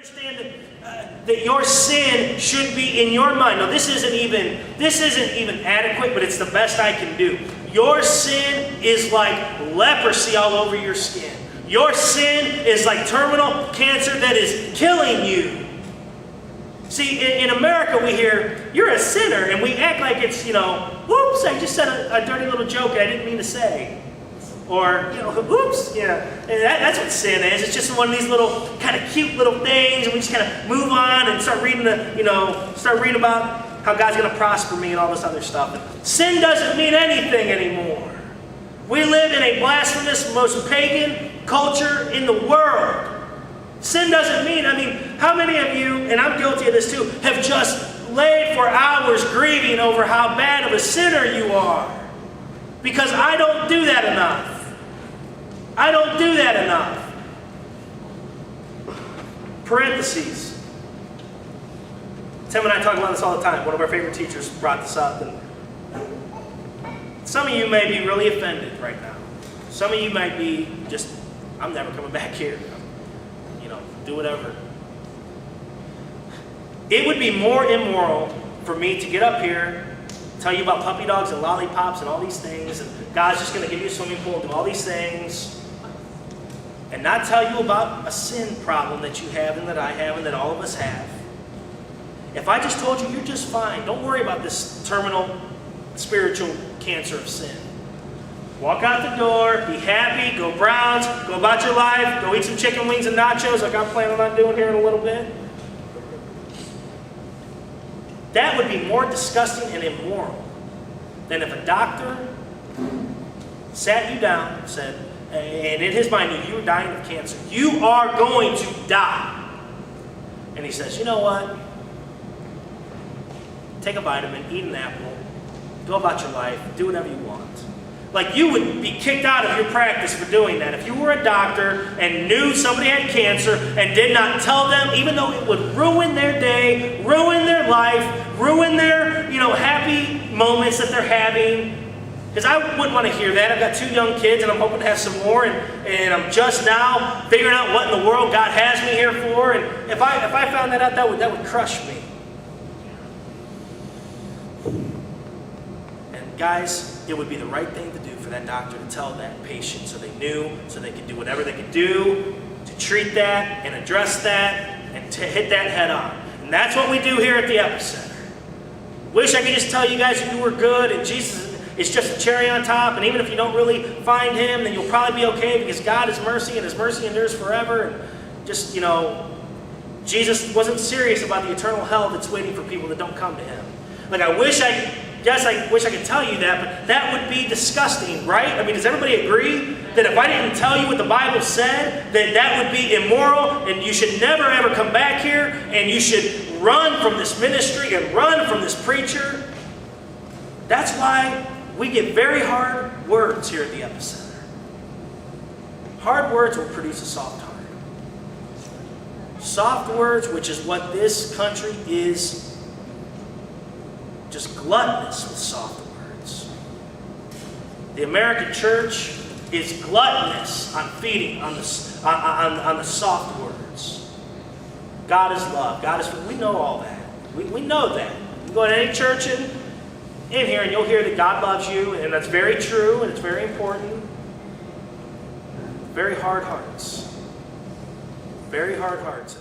Understand that your sin should be in your mind. No, this isn't even adequate, but it's the best I can do. Your sin is like leprosy all over your skin. Your sin is like terminal cancer that is killing you. See, in America we hear, you're a sinner, and we act like it's, whoops, I just said a dirty little joke I didn't mean to say. Or, whoops, and that's what sin is. It's just one of these little, kind of cute little things, and we just kind of move on and start reading about how God's going to prosper me and all this other stuff. And sin doesn't mean anything anymore. We live in a blasphemous, most pagan culture in the world. Sin doesn't mean, how many of you, and I'm guilty of this too, have just laid for hours grieving over how bad of a sinner you are? Because I don't do that enough. I don't do that enough. Parentheses. Tim and I talk about this all the time. One of our favorite teachers brought this up. And some of you may be really offended right now. Some of you might be just, I'm never coming back here. Do whatever. It would be more immoral for me to get up here, tell you about puppy dogs and lollipops and all these things, and God's just going to give you a swimming pool and do all these things, and not tell you about a sin problem that you have and that I have and that all of us have. If I just told you you're just fine, don't worry about this terminal spiritual cancer of sin. Walk out the door, be happy, go Browns, go about your life, go eat some chicken wings and nachos like I'm planning on doing here in a little bit. That would be more disgusting and immoral than if a doctor sat you down and said, and in his mind knew you were dying of cancer. You are going to die. And he says, you know what? Take a vitamin, eat an apple, go about your life, do whatever you want. Like, you would be kicked out of your practice for doing that. If you were a doctor and knew somebody had cancer and did not tell them, even though it would ruin their day, ruin their life, ruin their, happy moments that they're having. Because I wouldn't want to hear that. I've got 2 young kids and I'm hoping to have some more, and I'm just now figuring out what in the world God has me here for. And if I found that out, that would crush me. And guys, it would be the right thing to do for that doctor to tell that patient so they knew, so they could do whatever they could do to treat that and address that and to hit that head on. And that's what we do here at the Epicenter. Wish I could just tell you guys that you were good and Jesus is just a cherry on top, and even if you don't really find him, then you'll probably be okay because God is mercy and his mercy endures forever. And just, Jesus wasn't serious about the eternal hell that's waiting for people that don't come to him. Like, I wish I could tell you that, but that would be disgusting, right? Does everybody agree that if I didn't tell you what the Bible said, that would be immoral, and you should never ever come back here, and you should run from this ministry and run from this preacher? That's why we get very hard words here at the Epicenter. Hard words will produce a soft heart. Soft words, which is what this country is, just gluttonous with soft words. The American church is gluttonous on feeding on the soft words. God is love. God is. We know all that. We know that. You go to any church in here and you'll hear that God loves you, and that's very true and it's very important. Very hard hearts. Very hard hearts.